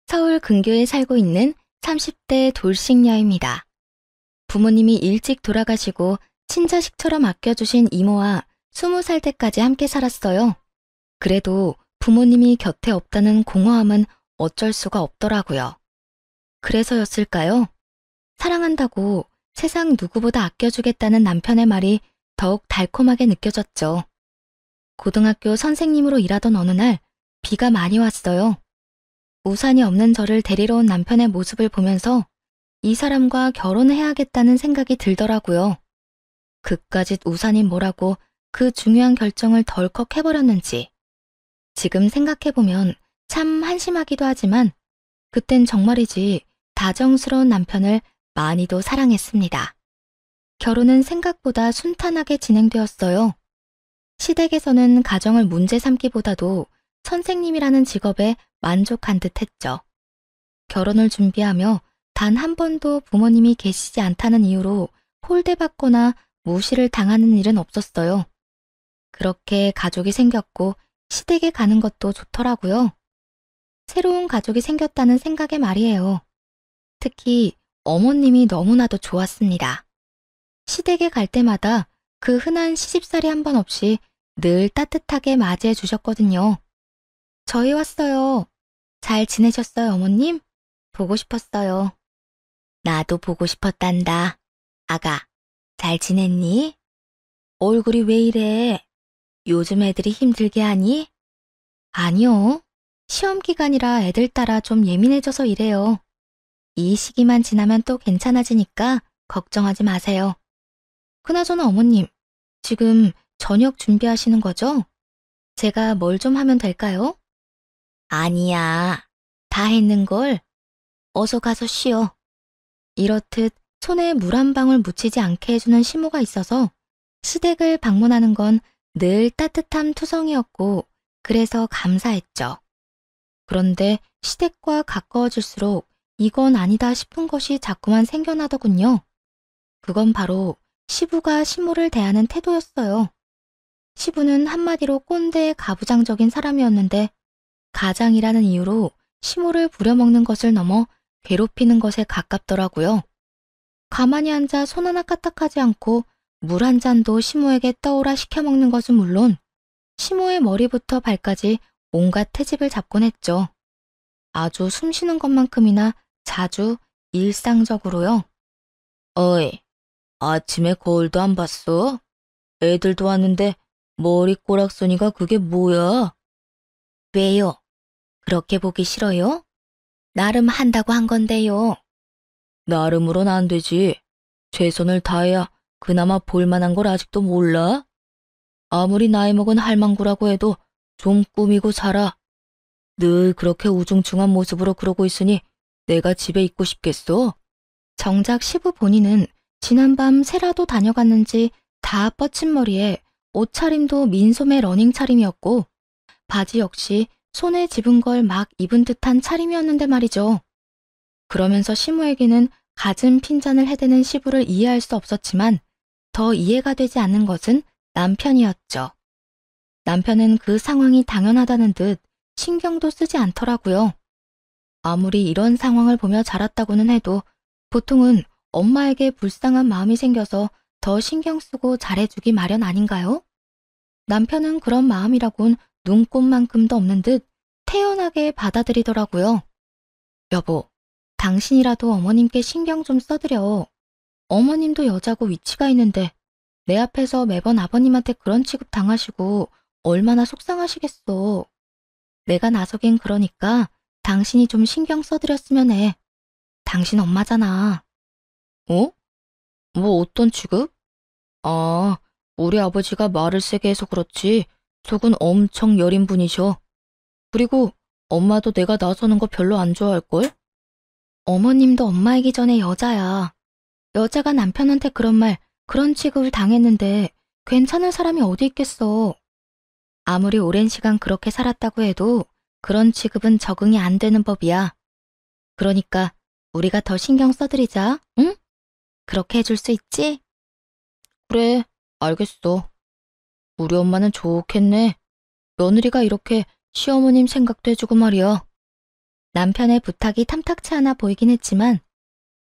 서울 근교에 살고 있는 30대 돌싱녀입니다. 부모님이 일찍 돌아가시고 친자식처럼 아껴주신 이모와 20살 때까지 함께 살았어요. 그래도 부모님이 곁에 없다는 공허함은 어쩔 수가 없더라고요. 그래서였을까요? 사랑한다고 세상 누구보다 아껴주겠다는 남편의 말이 더욱 달콤하게 느껴졌죠. 고등학교 선생님으로 일하던 어느 날 비가 많이 왔어요. 우산이 없는 저를 데리러 온 남편의 모습을 보면서 이 사람과 결혼해야겠다는 생각이 들더라고요. 그까짓 우산이 뭐라고 그 중요한 결정을 덜컥 해버렸는지. 지금 생각해보면 참 한심하기도 하지만 그땐 정말이지 다정스러운 남편을 많이도 사랑했습니다. 결혼은 생각보다 순탄하게 진행되었어요. 시댁에서는 가정을 문제 삼기보다도 선생님이라는 직업에 만족한 듯 했죠. 결혼을 준비하며 단 한 번도 부모님이 계시지 않다는 이유로 홀대받거나 무시를 당하는 일은 없었어요. 그렇게 가족이 생겼고 시댁에 가는 것도 좋더라고요. 새로운 가족이 생겼다는 생각에 말이에요. 특히 어머님이 너무나도 좋았습니다. 시댁에 갈 때마다 그 흔한 시집살이 한 번 없이 늘 따뜻하게 맞이해 주셨거든요. 저희 왔어요. 잘 지내셨어요, 어머님? 보고 싶었어요. 나도 보고 싶었단다. 아가, 잘 지냈니? 얼굴이 왜 이래? 요즘 애들이 힘들게 하니? 아니요. 시험 기간이라 애들 따라 좀 예민해져서 이래요. 이 시기만 지나면 또 괜찮아지니까 걱정하지 마세요. 그나저나 어머님, 지금 저녁 준비하시는 거죠? 제가 뭘 좀 하면 될까요? 아니야. 다 했는걸. 어서 가서 쉬어. 이렇듯 손에 물 한 방울 묻히지 않게 해주는 시모가 있어서 시댁을 방문하는 건 늘 따뜻함 투성이었고 그래서 감사했죠. 그런데 시댁과 가까워질수록 이건 아니다 싶은 것이 자꾸만 생겨나더군요. 그건 바로 시부가 시모를 대하는 태도였어요. 시부는 한마디로 꼰대 가부장적인 사람이었는데 가장이라는 이유로 시모를 부려먹는 것을 넘어 괴롭히는 것에 가깝더라고요. 가만히 앉아 손 하나 까딱하지 않고 물 한 잔도 시모에게 떠오라 시켜먹는 것은 물론 시모의 머리부터 발까지 온갖 트집을 잡곤 했죠. 아주 숨쉬는 것만큼이나 자주 일상적으로요. 어이, 아침에 거울도 안 봤어? 애들도 왔는데 머리 꼬락서니가 그게 뭐야? 왜요? 그렇게 보기 싫어요? 나름 한다고 한 건데요. 나름으론 안 되지. 최선을 다해야 그나마 볼만한 걸 아직도 몰라? 아무리 나이 먹은 할망구라고 해도 좀 꾸미고 살아. 늘 그렇게 우중충한 모습으로 그러고 있으니 내가 집에 있고 싶겠어? 정작 시부 본인은 지난밤 새라도 다녀갔는지 다 뻗친 머리에 옷차림도 민소매 러닝 차림이었고 바지 역시 손에 집은 걸 막 입은 듯한 차림이었는데 말이죠. 그러면서 시모에게는 갖은 핀잔을 해대는 시부를 이해할 수 없었지만 더 이해가 되지 않는 것은 남편이었죠. 남편은 그 상황이 당연하다는 듯 신경도 쓰지 않더라고요. 아무리 이런 상황을 보며 자랐다고는 해도 보통은 엄마에게 불쌍한 마음이 생겨서 더 신경 쓰고 잘해주기 마련 아닌가요? 남편은 그런 마음이라곤 눈꼽만큼도 없는 듯 태연하게 받아들이더라고요. 여보, 당신이라도 어머님께 신경 좀 써드려. 어머님도 여자고 위치가 있는데 내 앞에서 매번 아버님한테 그런 취급 당하시고 얼마나 속상하시겠어. 내가 나서긴 그러니까 당신이 좀 신경 써드렸으면 해. 당신 엄마잖아. 어? 뭐 어떤 취급? 아, 우리 아버지가 말을 세게 해서 그렇지 속은 엄청 여린 분이셔. 그리고 엄마도 내가 나서는 거 별로 안 좋아할걸? 어머님도 엄마이기 전에 여자야. 여자가 남편한테 그런 말, 그런 취급을 당했는데 괜찮은 사람이 어디 있겠어. 아무리 오랜 시간 그렇게 살았다고 해도 그런 취급은 적응이 안 되는 법이야. 그러니까 우리가 더 신경 써드리자, 응? 그렇게 해줄 수 있지? 그래, 알겠어. 우리 엄마는 좋겠네. 며느리가 이렇게 시어머님 생각도 해주고 말이야. 남편의 부탁이 탐탁치 않아 보이긴 했지만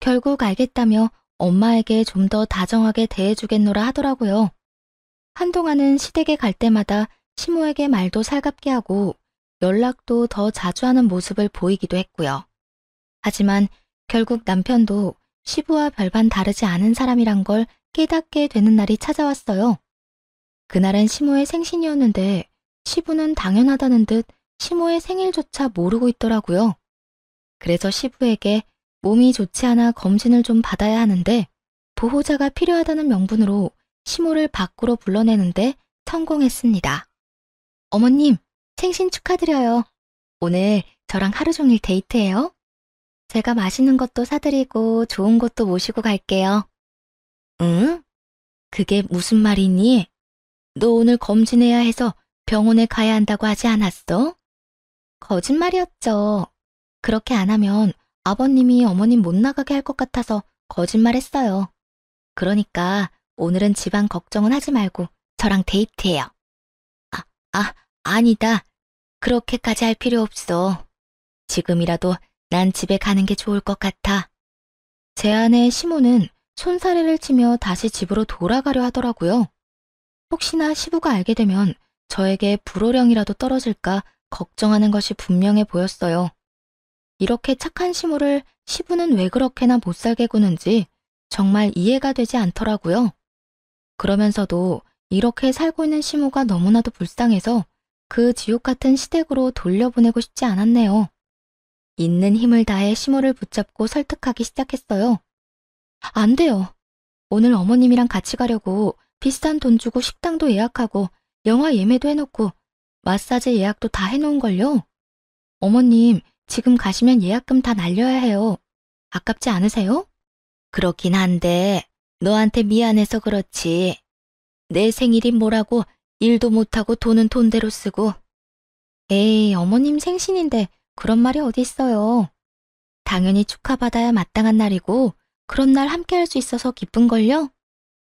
결국 알겠다며 엄마에게 좀 더 다정하게 대해주겠노라 하더라고요. 한동안은 시댁에 갈 때마다 시모에게 말도 살갑게 하고 연락도 더 자주 하는 모습을 보이기도 했고요. 하지만 결국 남편도 시부와 별반 다르지 않은 사람이란 걸 깨닫게 되는 날이 찾아왔어요. 그날은 시모의 생신이었는데 시부는 당연하다는 듯 시모의 생일조차 모르고 있더라고요. 그래서 시부에게 몸이 좋지 않아 검진을 좀 받아야 하는데 보호자가 필요하다는 명분으로 시모를 밖으로 불러내는데 성공했습니다. 어머님, 생신 축하드려요. 오늘 저랑 하루 종일 데이트해요. 제가 맛있는 것도 사드리고 좋은 곳도 모시고 갈게요. 응? 그게 무슨 말이니? 너 오늘 검진해야 해서 병원에 가야 한다고 하지 않았어? 거짓말이었죠. 그렇게 안 하면 아버님이 어머님 못 나가게 할 것 같아서 거짓말했어요. 그러니까 오늘은 집안 걱정은 하지 말고 저랑 데이트해요. 아니다. 그렇게까지 할 필요 없어. 지금이라도 난 집에 가는 게 좋을 것 같아. 제 아내 시모는 손사래를 치며 다시 집으로 돌아가려 하더라고요. 혹시나 시부가 알게 되면 저에게 불호령이라도 떨어질까 걱정하는 것이 분명해 보였어요. 이렇게 착한 시모를 시부는 왜 그렇게나 못살게 구는지 정말 이해가 되지 않더라고요. 그러면서도 이렇게 살고 있는 시모가 너무나도 불쌍해서 그 지옥 같은 시댁으로 돌려보내고 싶지 않았네요. 있는 힘을 다해 시모를 붙잡고 설득하기 시작했어요. 안 돼요. 오늘 어머님이랑 같이 가려고 비싼 돈 주고 식당도 예약하고 영화 예매도 해놓고 마사지 예약도 다 해놓은걸요. 어머님, 지금 가시면 예약금 다 날려야 해요. 아깝지 않으세요? 그렇긴 한데 너한테 미안해서 그렇지. 내 생일이 뭐라고 일도 못하고 돈은 돈대로 쓰고. 에이, 어머님 생신인데 그런 말이 어디 있어요. 당연히 축하받아야 마땅한 날이고 그런 날 함께 할 수 있어서 기쁜걸요?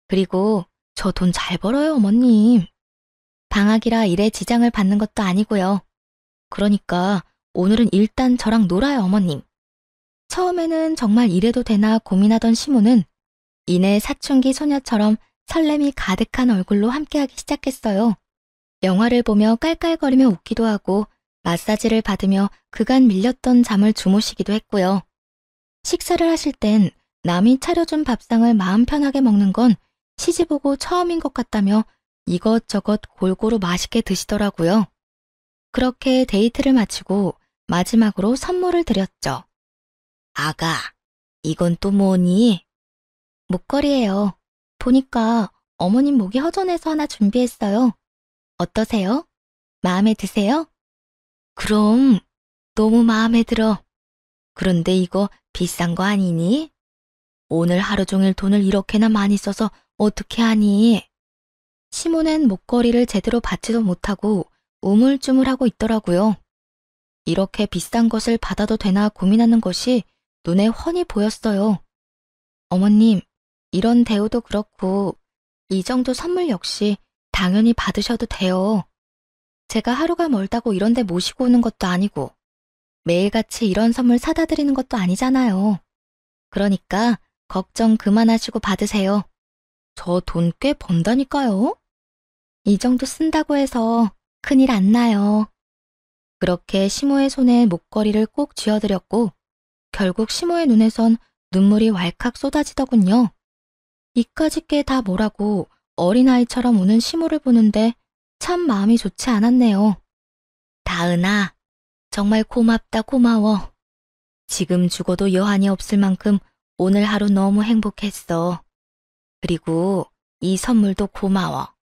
그리고 저 돈 잘 벌어요, 어머님. 방학이라 일에 지장을 받는 것도 아니고요. 그러니까 오늘은 일단 저랑 놀아요, 어머님. 처음에는 정말 이래도 되나 고민하던 시모는 이내 사춘기 소녀처럼 설렘이 가득한 얼굴로 함께하기 시작했어요. 영화를 보며 깔깔거리며 웃기도 하고 마사지를 받으며 그간 밀렸던 잠을 주무시기도 했고요. 식사를 하실 땐 남이 차려준 밥상을 마음 편하게 먹는 건 시집오고 처음인 것 같다며 이것저것 골고루 맛있게 드시더라고요. 그렇게 데이트를 마치고 마지막으로 선물을 드렸죠. 아가, 이건 또 뭐니? 목걸이에요. 보니까 어머님 목이 허전해서 하나 준비했어요. 어떠세요? 마음에 드세요? 그럼 너무 마음에 들어. 그런데 이거 비싼 거 아니니? 오늘 하루 종일 돈을 이렇게나 많이 써서 어떻게 하니? 시모는 목걸이를 제대로 받지도 못하고 우물쭈물하고 있더라고요. 이렇게 비싼 것을 받아도 되나 고민하는 것이 눈에 훤히 보였어요. 어머님, 이런 대우도 그렇고 이 정도 선물 역시 당연히 받으셔도 돼요. 제가 하루가 멀다고 이런 데 모시고 오는 것도 아니고 매일같이 이런 선물 사다 드리는 것도 아니잖아요. 그러니까 걱정 그만하시고 받으세요. 저 돈 꽤 번다니까요. 이 정도 쓴다고 해서 큰일 안 나요. 그렇게 시모의 손에 목걸이를 꼭 쥐어드렸고 결국 시모의 눈에선 눈물이 왈칵 쏟아지더군요. 이까짓 게 다 뭐라고 어린아이처럼 우는 시모를 보는데 참 마음이 좋지 않았네요. 다은아, 정말 고맙다 고마워. 지금 죽어도 여한이 없을 만큼 오늘 하루 너무 행복했어. 그리고 이 선물도 고마워.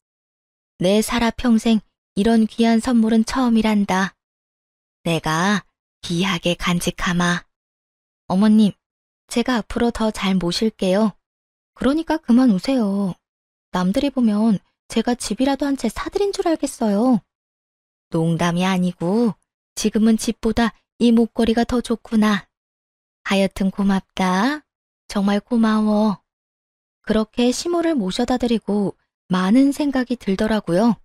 내 살아 평생 이런 귀한 선물은 처음이란다. 내가 귀하게 간직하마. 어머님, 제가 앞으로 더 잘 모실게요. 그러니까 그만 우세요. 남들이 보면 제가 집이라도 한 채 사드린 줄 알겠어요. 농담이 아니고 지금은 집보다 이 목걸이가 더 좋구나. 하여튼 고맙다. 정말 고마워. 그렇게 시모를 모셔다 드리고 많은 생각이 들더라고요.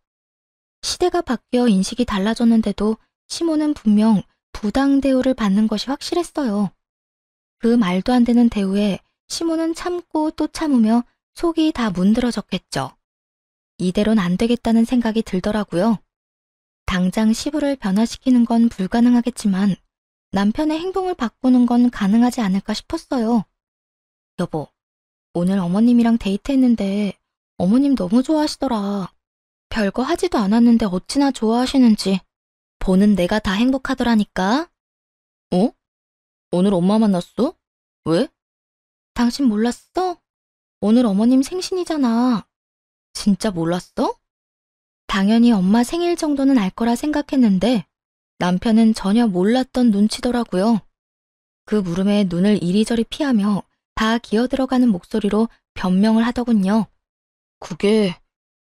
시대가 바뀌어 인식이 달라졌는데도 시모는 분명 부당 대우를 받는 것이 확실했어요. 그 말도 안 되는 대우에 시모는 참고 또 참으며 속이 다 문드러졌겠죠. 이대로는 안 되겠다는 생각이 들더라고요. 당장 시부를 변화시키는 건 불가능하겠지만 남편의 행동을 바꾸는 건 가능하지 않을까 싶었어요. 여보, 오늘 어머님이랑 데이트했는데 어머님 너무 좋아하시더라. 별거 하지도 않았는데 어찌나 좋아하시는지. 보는 내가 다 행복하더라니까. 어? 오늘 엄마 만났어? 왜? 당신 몰랐어? 오늘 어머님 생신이잖아. 진짜 몰랐어? 당연히 엄마 생일 정도는 알 거라 생각했는데 남편은 전혀 몰랐던 눈치더라고요. 그 물음에 눈을 이리저리 피하며 다 기어들어가는 목소리로 변명을 하더군요. 그게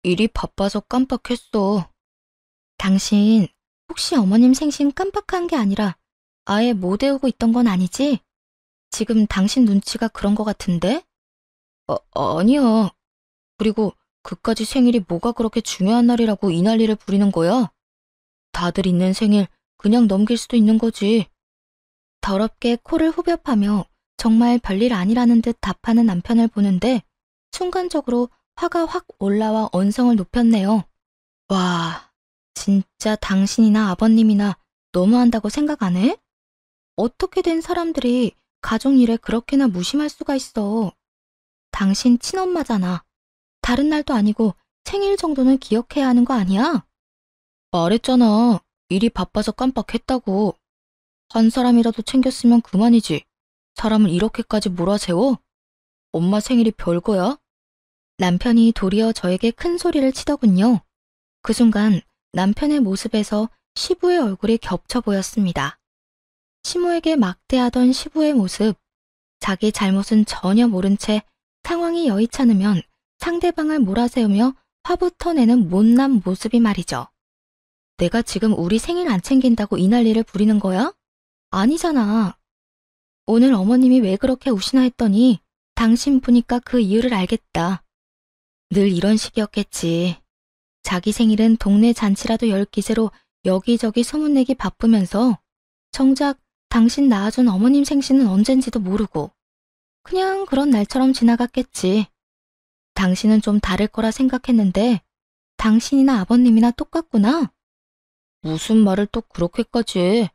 일이 바빠서 깜빡했어. 당신 혹시 어머님 생신 깜빡한 게 아니라 아예 못 외우고 있던 건 아니지? 지금 당신 눈치가 그런 거 같은데? 아니야. 그리고 그까지 생일이 뭐가 그렇게 중요한 날이라고 이 난리를 부리는 거야? 다들 있는 생일 그냥 넘길 수도 있는 거지. 더럽게 코를 후벼파며 정말 별일 아니라는 듯 답하는 남편을 보는데 순간적으로 화가 확 올라와 언성을 높였네요. 와, 진짜 당신이나 아버님이나 너무한다고 생각 안 해? 어떻게 된 사람들이 가족 일에 그렇게나 무심할 수가 있어. 당신 친엄마잖아. 다른 날도 아니고 생일 정도는 기억해야 하는 거 아니야? 말했잖아. 일이 바빠서 깜빡했다고. 한 사람이라도 챙겼으면 그만이지. 사람을 이렇게까지 몰아세워? 엄마 생일이 별거야? 남편이 도리어 저에게 큰 소리를 치더군요. 그 순간 남편의 모습에서 시부의 얼굴이 겹쳐 보였습니다. 시모에게 막대하던 시부의 모습, 자기 잘못은 전혀 모른 채 상황이 여의찮으면 상대방을 몰아세우며 화부터 내는 못난 모습이 말이죠. 내가 지금 우리 생일 안 챙긴다고 이 난리를 부리는 거야? 아니잖아. 오늘 어머님이 왜 그렇게 우시나 했더니 당신 보니까 그 이유를 알겠다. 늘 이런 식이었겠지. 자기 생일은 동네 잔치라도 열 기세로 여기저기 소문내기 바쁘면서 정작 당신 낳아준 어머님 생신은 언젠지도 모르고 그냥 그런 날처럼 지나갔겠지. 당신은 좀 다를 거라 생각했는데 당신이나 아버님이나 똑같구나. 무슨 말을 또 그렇게까지 해.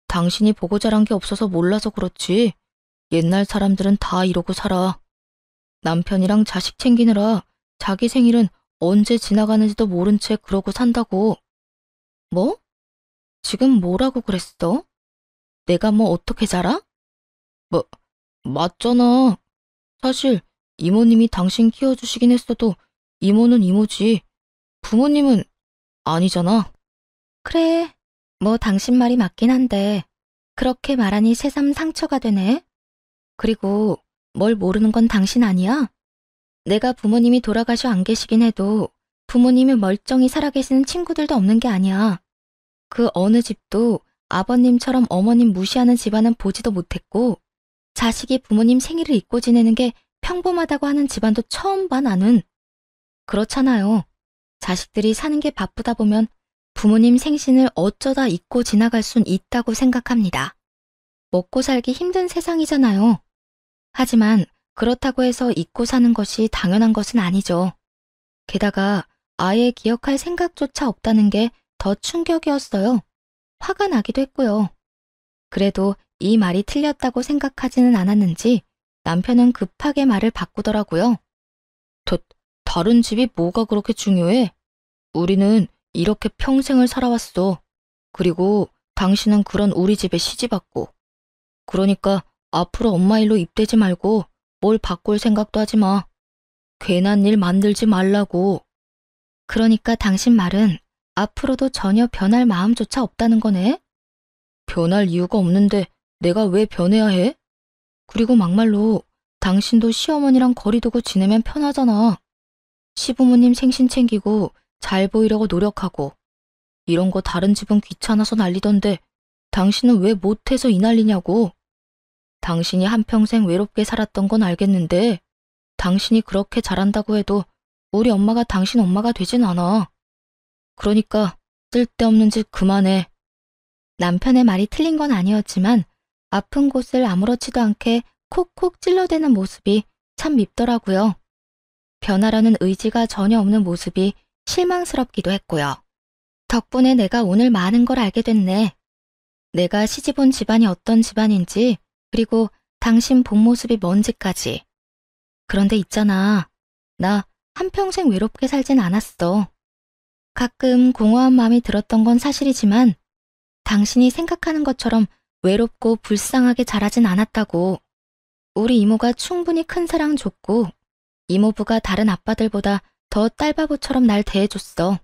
당신이 보고 자란 게 없어서 몰라서 그렇지. 옛날 사람들은 다 이러고 살아. 남편이랑 자식 챙기느라 자기 생일은 언제 지나가는지도 모른 채 그러고 산다고. 뭐? 지금 뭐라고 그랬어? 내가 뭐 어떻게 자라? 뭐, 맞잖아. 사실 이모님이 당신 키워주시긴 했어도 이모는 이모지. 부모님은 아니잖아. 그래, 뭐 당신 말이 맞긴 한데 그렇게 말하니 새삼 상처가 되네. 그리고 뭘 모르는 건 당신 아니야? 내가 부모님이 돌아가셔 안 계시긴 해도 부모님이 멀쩡히 살아계시는 친구들도 없는 게 아니야. 그 어느 집도 아버님처럼 어머님 무시하는 집안은 보지도 못했고 자식이 부모님 생일을 잊고 지내는 게 평범하다고 하는 집안도 처음 봐 나는. 그렇잖아요. 자식들이 사는 게 바쁘다 보면 부모님 생신을 어쩌다 잊고 지나갈 순 있다고 생각합니다. 먹고 살기 힘든 세상이잖아요. 하지만 그렇다고 해서 잊고 사는 것이 당연한 것은 아니죠. 게다가 아예 기억할 생각조차 없다는 게 더 충격이었어요. 화가 나기도 했고요. 그래도 이 말이 틀렸다고 생각하지는 않았는지 남편은 급하게 말을 바꾸더라고요. 다른 집이 뭐가 그렇게 중요해? 우리는 이렇게 평생을 살아왔어. 그리고 당신은 그런 우리 집에 시집 왔고. 그러니까 앞으로 엄마 일로 입대지 말고 뭘 바꿀 생각도 하지 마. 괜한 일 만들지 말라고. 그러니까 당신 말은 앞으로도 전혀 변할 마음조차 없다는 거네? 변할 이유가 없는데 내가 왜 변해야 해? 그리고 막말로 당신도 시어머니랑 거리 두고 지내면 편하잖아. 시부모님 생신 챙기고 잘 보이려고 노력하고. 이런 거 다른 집은 귀찮아서 난리던데 당신은 왜 못해서 이 난리냐고. 당신이 한평생 외롭게 살았던 건 알겠는데 당신이 그렇게 잘한다고 해도 우리 엄마가 당신 엄마가 되진 않아. 그러니까 쓸데없는 짓 그만해. 남편의 말이 틀린 건 아니었지만 아픈 곳을 아무렇지도 않게 콕콕 찔러대는 모습이 참 밉더라고요. 변하려는 의지가 전혀 없는 모습이 실망스럽기도 했고요. 덕분에 내가 오늘 많은 걸 알게 됐네. 내가 시집온 집안이 어떤 집안인지, 그리고 당신 본 모습이 뭔지까지. 그런데 있잖아. 나 한평생 외롭게 살진 않았어. 가끔 공허한 마음이 들었던 건 사실이지만 당신이 생각하는 것처럼 외롭고 불쌍하게 자라진 않았다고. 우리 이모가 충분히 큰 사랑 줬고 이모부가 다른 아빠들보다 더 딸바보처럼 날 대해줬어.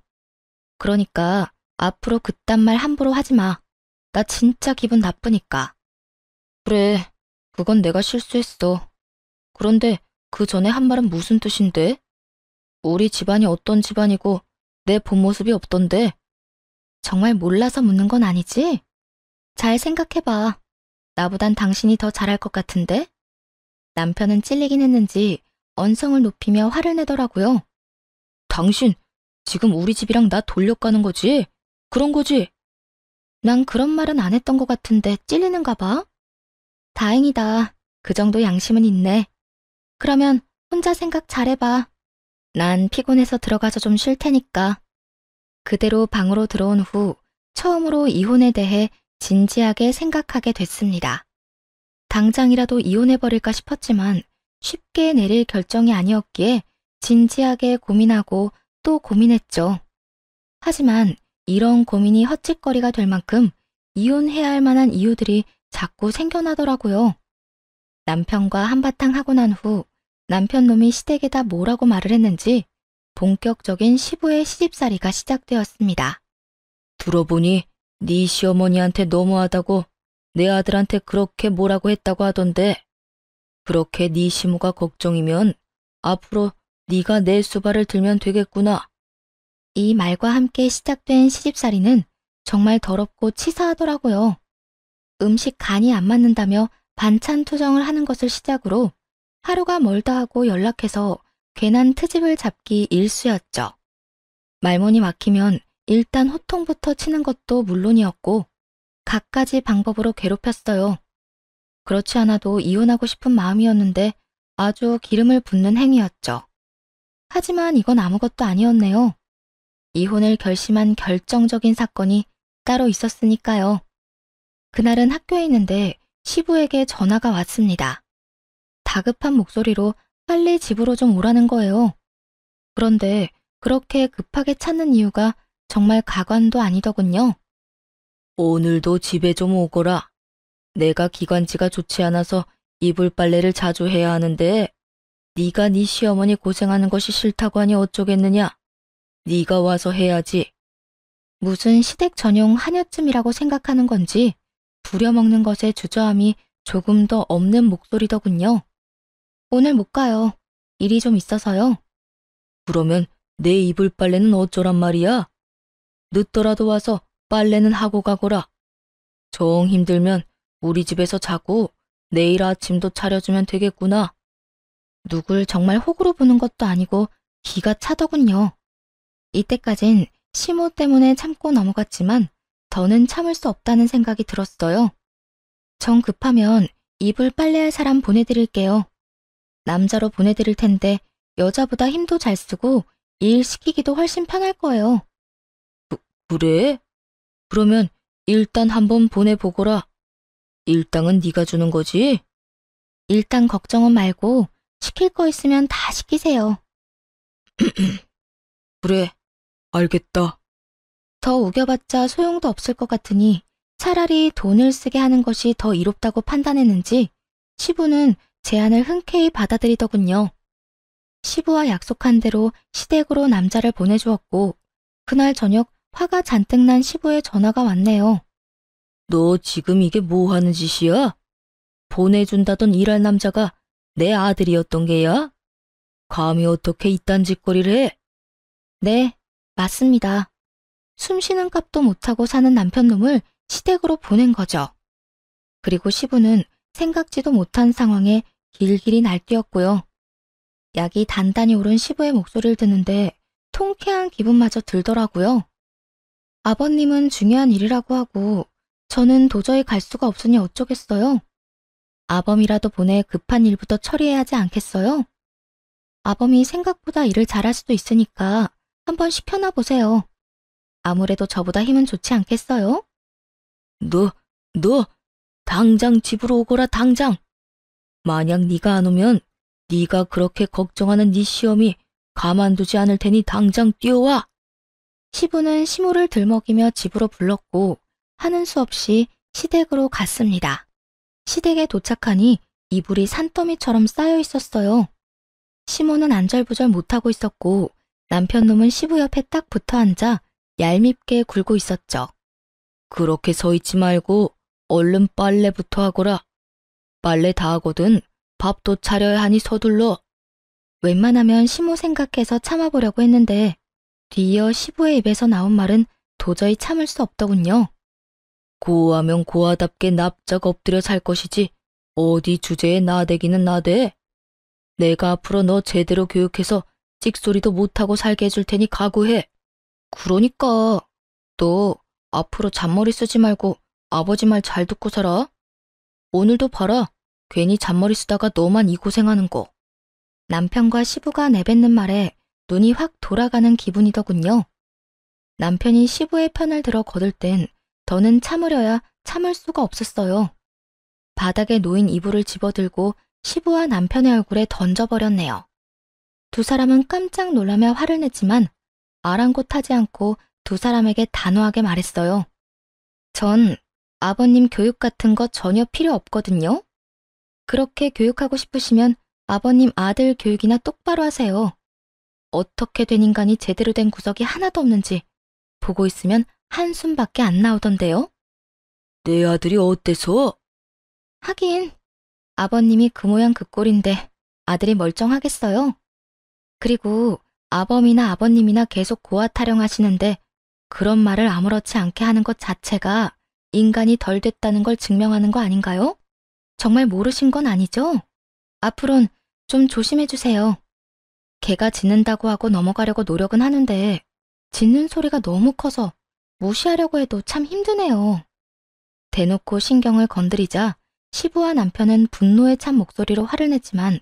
그러니까 앞으로 그딴 말 함부로 하지 마. 나 진짜 기분 나쁘니까. 그래, 그건 내가 실수했어. 그런데 그 전에 한 말은 무슨 뜻인데? 우리 집안이 어떤 집안이고 내 본 모습이 없던데? 정말 몰라서 묻는 건 아니지? 잘 생각해봐. 나보단 당신이 더 잘할 것 같은데? 남편은 찔리긴 했는지 언성을 높이며 화를 내더라고요. 당신, 지금 우리 집이랑 나 돌려가는 거지? 그런 거지? 난 그런 말은 안 했던 것 같은데 찔리는가 봐? 다행이다. 그 정도 양심은 있네. 그러면 혼자 생각 잘해봐. 난 피곤해서 들어가서 좀 쉴 테니까. 그대로 방으로 들어온 후 처음으로 이혼에 대해 진지하게 생각하게 됐습니다. 당장이라도 이혼해버릴까 싶었지만 쉽게 내릴 결정이 아니었기에 진지하게 고민하고 또 고민했죠. 하지만 이런 고민이 헛짓거리가 될 만큼 이혼해야 할 만한 이유들이 자꾸 생겨나더라고요. 남편과 한바탕 하고 난 후 남편 놈이 시댁에다 뭐라고 말을 했는지 본격적인 시부의 시집살이가 시작되었습니다. 들어보니 네 시어머니한테 너무하다고 내 아들한테 그렇게 뭐라고 했다고 하던데, 그렇게 네 시모가 걱정이면 앞으로 네가 내 수발을 들면 되겠구나. 이 말과 함께 시작된 시집살이는 정말 더럽고 치사하더라고요. 음식 간이 안 맞는다며 반찬 투정을 하는 것을 시작으로 하루가 멀다 하고 연락해서 괜한 트집을 잡기 일쑤였죠. 말문이 막히면 일단 호통부터 치는 것도 물론이었고 갖가지 방법으로 괴롭혔어요. 그렇지 않아도 이혼하고 싶은 마음이었는데 아주 기름을 붓는 행위였죠. 하지만 이건 아무것도 아니었네요. 이혼을 결심한 결정적인 사건이 따로 있었으니까요. 그날은 학교에 있는데 시부에게 전화가 왔습니다. 다급한 목소리로 빨리 집으로 좀 오라는 거예요. 그런데 그렇게 급하게 찾는 이유가 정말 가관도 아니더군요. 오늘도 집에 좀 오거라. 내가 기관지가 좋지 않아서 이불 빨래를 자주 해야 하는데 네가 네 시어머니 고생하는 것이 싫다고 하니 어쩌겠느냐. 네가 와서 해야지. 무슨 시댁 전용 한여쯤이라고 생각하는 건지 부려먹는 것에 주저함이 조금 더 없는 목소리더군요. 오늘 못 가요. 일이 좀 있어서요. 그러면 내 이불 빨래는 어쩌란 말이야? 늦더라도 와서 빨래는 하고 가거라. 정 힘들면 우리 집에서 자고 내일 아침도 차려주면 되겠구나. 누굴 정말 호구로 보는 것도 아니고 기가 차더군요. 이때까진 시모 때문에 참고 넘어갔지만 더는 참을 수 없다는 생각이 들었어요. 정 급하면 이불 빨래할 사람 보내드릴게요. 남자로 보내드릴 텐데 여자보다 힘도 잘 쓰고 일 시키기도 훨씬 편할 거예요. 그래? 그러면 일단 한번 보내보거라. 일당은 네가 주는 거지? 일당 걱정은 말고 시킬 거 있으면 다 시키세요. 그래, 알겠다. 더 우겨봤자 소용도 없을 것 같으니 차라리 돈을 쓰게 하는 것이 더 이롭다고 판단했는지 시부는 제안을 흔쾌히 받아들이더군요. 시부와 약속한 대로 시댁으로 남자를 보내주었고 그날 저녁 화가 잔뜩 난 시부의 전화가 왔네요. 너 지금 이게 뭐 하는 짓이야? 보내준다던 일할 남자가 내 아들이었던 게야? 감히 어떻게 이딴 짓거리를 해? 네, 맞습니다. 숨 쉬는 값도 못하고 사는 남편놈을 시댁으로 보낸 거죠. 그리고 시부는 생각지도 못한 상황에 길길이 날뛰었고요. 약이 단단히 오른 시부의 목소리를 듣는데 통쾌한 기분마저 들더라고요. 아버님은 중요한 일이라고 하고 저는 도저히 갈 수가 없으니 어쩌겠어요? 아범이라도 보내 급한 일부터 처리해야 하지 않겠어요? 아범이 생각보다 일을 잘할 수도 있으니까 한번 시켜놔 보세요. 아무래도 저보다 힘은 좋지 않겠어요? 너, 당장 집으로 오거라, 당장. 만약 네가 안 오면 네가 그렇게 걱정하는 네 시험이 가만두지 않을 테니 당장 뛰어와. 시부는 시모를 들먹이며 집으로 불렀고 하는 수 없이 시댁으로 갔습니다. 시댁에 도착하니 이불이 산더미처럼 쌓여 있었어요. 시모는 안절부절 못하고 있었고 남편 놈은 시부 옆에 딱 붙어 앉아 얄밉게 굴고 있었죠. 그렇게 서 있지 말고 얼른 빨래부터 하거라. 빨래 다 하거든 밥도 차려야 하니 서둘러. 웬만하면 시모 생각해서 참아보려고 했는데 뒤이어 시부의 입에서 나온 말은 도저히 참을 수 없더군요. 고하면 고하답게 납작 엎드려 살 것이지 어디 주제에 나대기는 나대. 내가 앞으로 너 제대로 교육해서 찍소리도 못하고 살게 해줄 테니 각오해. 그러니까 너 앞으로 잔머리 쓰지 말고 아버지 말 잘 듣고 살아. 오늘도 봐라. 괜히 잔머리 쓰다가 너만 이 고생하는 거. 남편과 시부가 내뱉는 말에 눈이 확 돌아가는 기분이더군요. 남편이 시부의 편을 들어 거들 땐 더는 참으려야 참을 수가 없었어요. 바닥에 놓인 이불을 집어들고 시부와 남편의 얼굴에 던져버렸네요. 두 사람은 깜짝 놀라며 화를 냈지만 아랑곳하지 않고 두 사람에게 단호하게 말했어요. 전 아버님 교육 같은 거 전혀 필요 없거든요. 그렇게 교육하고 싶으시면 아버님 아들 교육이나 똑바로 하세요. 어떻게 된 인간이 제대로 된 구석이 하나도 없는지 보고 있으면 한숨밖에 안 나오던데요. 내 아들이 어때서? 하긴 아버님이 그 모양 그 꼴인데 아들이 멀쩡하겠어요. 그리고 아범이나 아버님이나 계속 고아 타령하시는데 그런 말을 아무렇지 않게 하는 것 자체가 인간이 덜 됐다는 걸 증명하는 거 아닌가요? 정말 모르신 건 아니죠? 앞으론 좀 조심해 주세요. 개가 짖는다고 하고 넘어가려고 노력은 하는데 짖는 소리가 너무 커서 무시하려고 해도 참 힘드네요. 대놓고 신경을 건드리자 시부와 남편은 분노에 찬 목소리로 화를 냈지만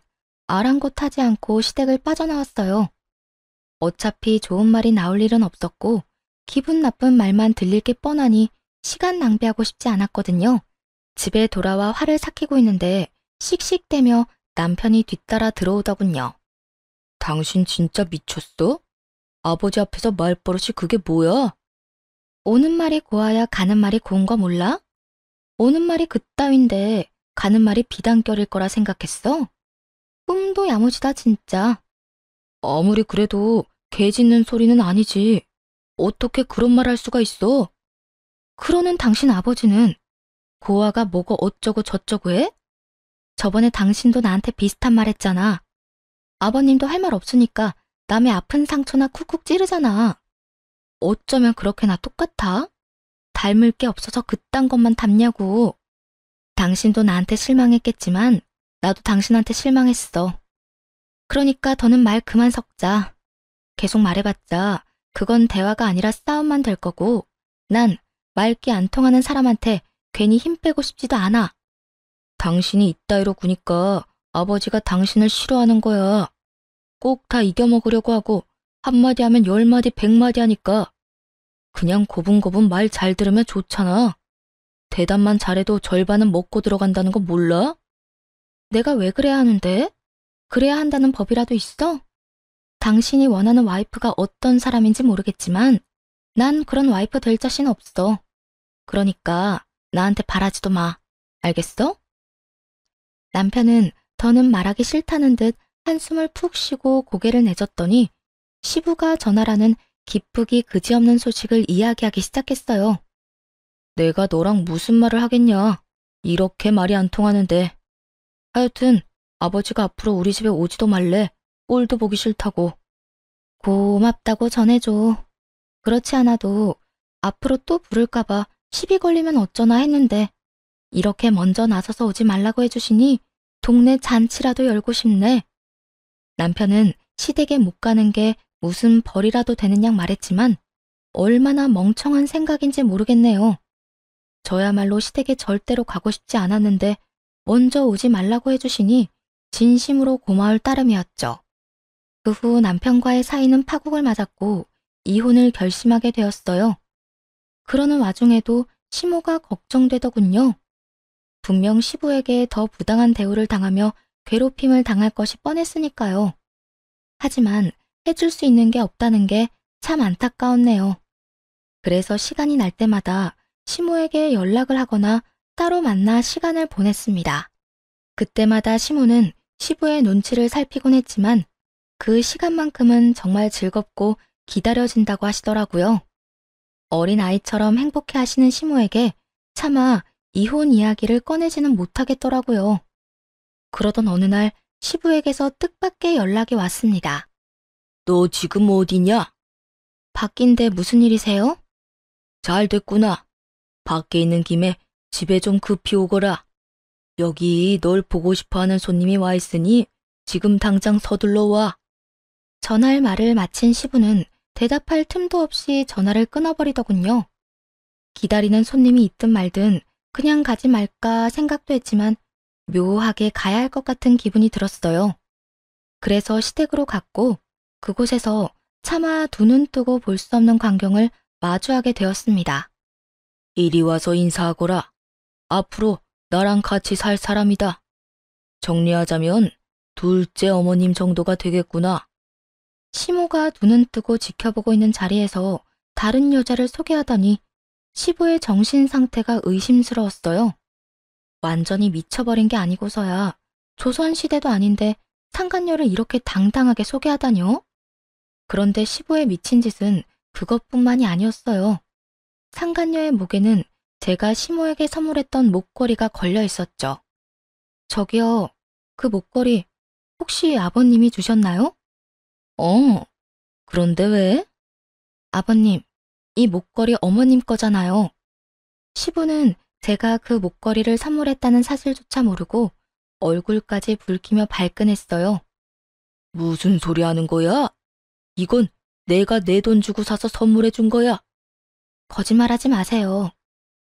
아랑곳하지 않고 시댁을 빠져나왔어요. 어차피 좋은 말이 나올 일은 없었고 기분 나쁜 말만 들릴 게 뻔하니 시간 낭비하고 싶지 않았거든요. 집에 돌아와 화를 삭히고 있는데 씩씩대며 남편이 뒤따라 들어오더군요. 당신 진짜 미쳤어? 아버지 앞에서 말버릇이 그게 뭐야? 오는 말이 고와야 가는 말이 고운 거 몰라? 오는 말이 그따윈데 가는 말이 비단결일 거라 생각했어? 꿈도 야무지다 진짜. 아무리 그래도 개 짖는 소리는 아니지. 어떻게 그런 말 할 수가 있어? 그러는 당신 아버지는 고아가 뭐고 어쩌고 저쩌고 해? 저번에 당신도 나한테 비슷한 말 했잖아. 아버님도 할 말 없으니까 남의 아픈 상처나 쿡쿡 찌르잖아. 어쩌면 그렇게나 똑같아? 닮을 게 없어서 그딴 것만 닮냐고. 당신도 나한테 실망했겠지만 나도 당신한테 실망했어. 그러니까 더는 말 그만 섞자. 계속 말해봤자 그건 대화가 아니라 싸움만 될 거고 난 말귀 안 통하는 사람한테 괜히 힘 빼고 싶지도 않아. 당신이 이따위로 구니까 아버지가 당신을 싫어하는 거야. 꼭 다 이겨먹으려고 하고 한마디 하면 10마디 100마디 하니까 그냥 고분고분 말 잘 들으면 좋잖아. 대답만 잘해도 절반은 먹고 들어간다는 거 몰라? 내가 왜 그래야 하는데? 그래야 한다는 법이라도 있어? 당신이 원하는 와이프가 어떤 사람인지 모르겠지만 난 그런 와이프 될 자신 없어. 그러니까 나한테 바라지도 마. 알겠어? 남편은 더는 말하기 싫다는 듯 한숨을 푹 쉬고 고개를 내젓더니 시부가 전화라는 기쁘기 그지없는 소식을 이야기하기 시작했어요. 내가 너랑 무슨 말을 하겠냐. 이렇게 말이 안 통하는데. 하여튼 아버지가 앞으로 우리 집에 오지도 말래. 꼴도 보기 싫다고. 고맙다고 전해줘. 그렇지 않아도 앞으로 또 부를까봐 시비 걸리면 어쩌나 했는데 이렇게 먼저 나서서 오지 말라고 해주시니 동네 잔치라도 열고 싶네. 남편은 시댁에 못 가는 게 무슨 벌이라도 되는 양 말했지만 얼마나 멍청한 생각인지 모르겠네요. 저야말로 시댁에 절대로 가고 싶지 않았는데 먼저 오지 말라고 해주시니 진심으로 고마울 따름이었죠. 그 후 남편과의 사이는 파국을 맞았고 이혼을 결심하게 되었어요. 그러는 와중에도 시모가 걱정되더군요. 분명 시부에게 더 부당한 대우를 당하며 괴롭힘을 당할 것이 뻔했으니까요. 하지만 해줄 수 있는 게 없다는 게 참 안타까웠네요. 그래서 시간이 날 때마다 시모에게 연락을 하거나 따로 만나 시간을 보냈습니다. 그때마다 시모는 시부의 눈치를 살피곤 했지만 그 시간만큼은 정말 즐겁고 기다려진다고 하시더라고요. 어린 아이처럼 행복해 하시는 시모에게 차마 이혼 이야기를 꺼내지는 못하겠더라고요. 그러던 어느 날 시부에게서 뜻밖의 연락이 왔습니다. 너 지금 어디냐? 밖인데 무슨 일이세요? 잘 됐구나. 밖에 있는 김에 집에 좀 급히 오거라. 여기 널 보고 싶어하는 손님이 와 있으니 지금 당장 서둘러 와. 전화할 말을 마친 시부는 대답할 틈도 없이 전화를 끊어버리더군요. 기다리는 손님이 있든 말든 그냥 가지 말까 생각도 했지만 묘하게 가야 할 것 같은 기분이 들었어요. 그래서 시댁으로 갔고 그곳에서 차마 두 눈 뜨고 볼 수 없는 광경을 마주하게 되었습니다. 이리 와서 인사하거라. 앞으로 나랑 같이 살 사람이다. 정리하자면 둘째 어머님 정도가 되겠구나. 시모가 눈은 뜨고 지켜보고 있는 자리에서 다른 여자를 소개하더니 시부의 정신 상태가 의심스러웠어요. 완전히 미쳐버린 게 아니고서야 조선시대도 아닌데 상간녀를 이렇게 당당하게 소개하다뇨? 그런데 시부의 미친 짓은 그것뿐만이 아니었어요. 상간녀의 목에는 제가 시모에게 선물했던 목걸이가 걸려 있었죠. 저기요, 그 목걸이 혹시 아버님이 주셨나요? 그런데 왜? 아버님, 이 목걸이 어머님 거잖아요. 시부는 제가 그 목걸이를 선물했다는 사실조차 모르고 얼굴까지 붉히며 발끈했어요. 무슨 소리 하는 거야? 이건 내가 내 돈 주고 사서 선물해 준 거야. 거짓말하지 마세요.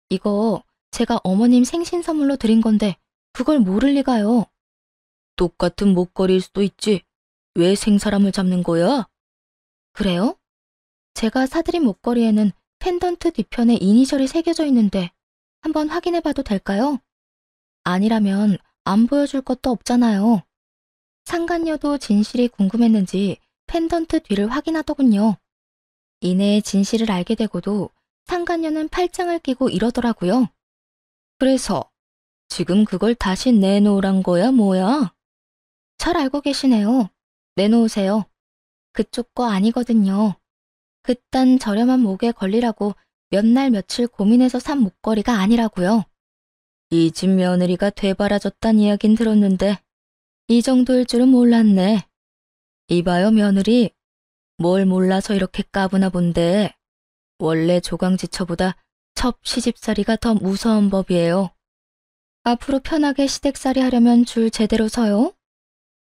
이거 제가 어머님 생신 선물로 드린 건데 그걸 모를 리가요. 똑같은 목걸이일 수도 있지. 왜 생사람을 잡는 거야? 그래요? 제가 사드린 목걸이에는 펜던트 뒤편에 이니셜이 새겨져 있는데 한번 확인해 봐도 될까요? 아니라면 안 보여줄 것도 없잖아요. 상간녀도 진실이 궁금했는지 펜던트 뒤를 확인하더군요. 이내 진실을 알게 되고도 상간녀는 팔짱을 끼고 이러더라고요. 그래서 지금 그걸 다시 내놓으란 거야, 뭐야? 잘 알고 계시네요. 내놓으세요. 그쪽 거 아니거든요. 그딴 저렴한 목에 걸리라고 몇 날 며칠 고민해서 산 목걸이가 아니라고요. 이 집 며느리가 되바라졌단 이야긴 들었는데 이 정도일 줄은 몰랐네. 이봐요, 며느리. 뭘 몰라서 이렇게 까부나 본데 원래 조강지처보다 첩 시집살이가 더 무서운 법이에요. 앞으로 편하게 시댁살이 하려면 줄 제대로 서요.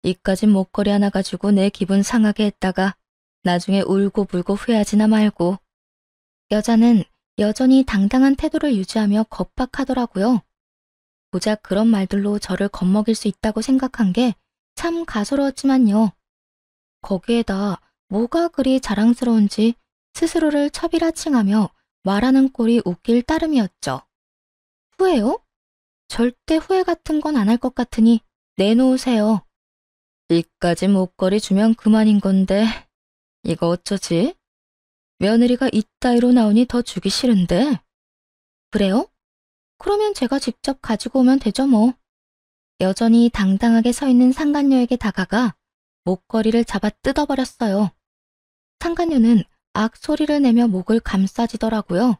이까진 목걸이 하나 가지고 내 기분 상하게 했다가 나중에 울고불고 후회하지나 말고. 여자는 여전히 당당한 태도를 유지하며 겁박하더라고요. 고작 그런 말들로 저를 겁먹일 수 있다고 생각한 게 참 가소로웠지만요. 거기에다 뭐가 그리 자랑스러운지 스스로를 첩이라칭하며 말하는 꼴이 웃길 따름이었죠. 후회요? 절대 후회 같은 건 안 할 것 같으니 내놓으세요. 이까지 목걸이 주면 그만인 건데 이거 어쩌지? 며느리가 이따위로 나오니 더 주기 싫은데. 그래요? 그러면 제가 직접 가지고 오면 되죠 뭐. 여전히 당당하게 서 있는 상간녀에게 다가가 목걸이를 잡아 뜯어버렸어요. 상간녀는 악 소리를 내며 목을 감싸지더라고요.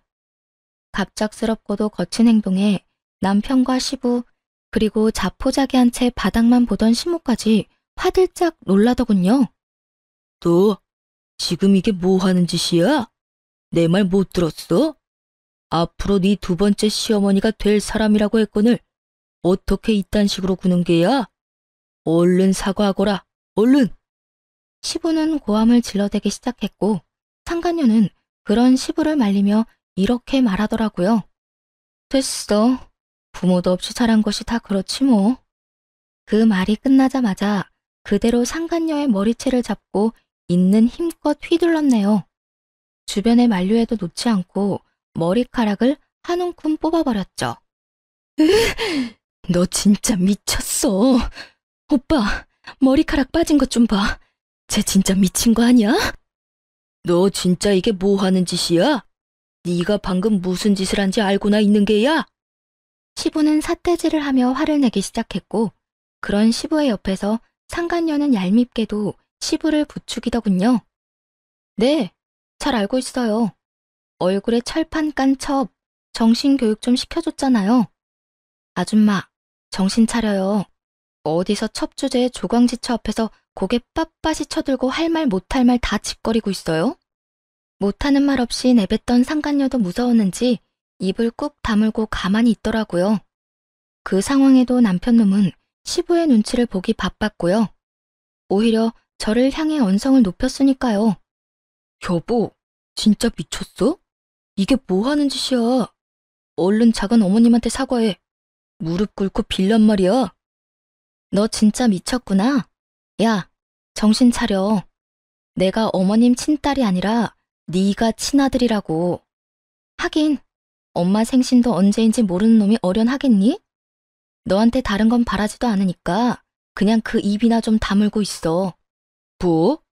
갑작스럽고도 거친 행동에 남편과 시부 그리고 자포자기한 채 바닥만 보던 시모까지 화들짝 놀라더군요. 너 지금 이게 뭐 하는 짓이야? 내 말 못 들었어? 앞으로 네 두 번째 시어머니가 될 사람이라고 했거늘 어떻게 이딴 식으로 구는 게야? 얼른 사과하거라, 얼른! 시부는 고함을 질러대기 시작했고 상간녀는 그런 시부를 말리며 이렇게 말하더라고요. 됐어. 부모도 없이 자란 것이 다 그렇지 뭐. 그 말이 끝나자마자 그대로 상간녀의 머리채를 잡고 있는 힘껏 휘둘렀네요. 주변의 만류에도 놓지 않고 머리카락을 한 움큼 뽑아버렸죠. 너 진짜 미쳤어. 오빠, 머리카락 빠진 것 좀 봐. 쟤 진짜 미친 거 아니야? 너 진짜 이게 뭐 하는 짓이야? 네가 방금 무슨 짓을 한지 알고나 있는 게야? 시부는 삿대질을 하며 화를 내기 시작했고, 그런 시부의 옆에서 상간녀는 얄밉게도 시부를 부추기더군요. 네, 잘 알고 있어요. 얼굴에 철판 깐 첩, 정신교육 좀 시켜줬잖아요. 아줌마, 정신 차려요. 어디서 첩 주제에 조광지처 앞에서 고개 빳빳이 쳐들고 할 말 못할 말 다 짓거리고 있어요? 못하는 말 없이 내뱉던 상간녀도 무서웠는지 입을 꾹 다물고 가만히 있더라고요. 그 상황에도 남편놈은 시부의 눈치를 보기 바빴고요. 오히려 저를 향해 언성을 높였으니까요. 여보, 진짜 미쳤어? 이게 뭐 하는 짓이야? 얼른 작은 어머님한테 사과해. 무릎 꿇고 빌란 말이야. 너 진짜 미쳤구나. 야, 정신 차려. 내가 어머님 친딸이 아니라 네가 친아들이라고. 하긴 엄마 생신도 언제인지 모르는 놈이 어련하겠니? 너한테 다른 건 바라지도 않으니까 그냥 그 입이나 좀 다물고 있어. 뭐?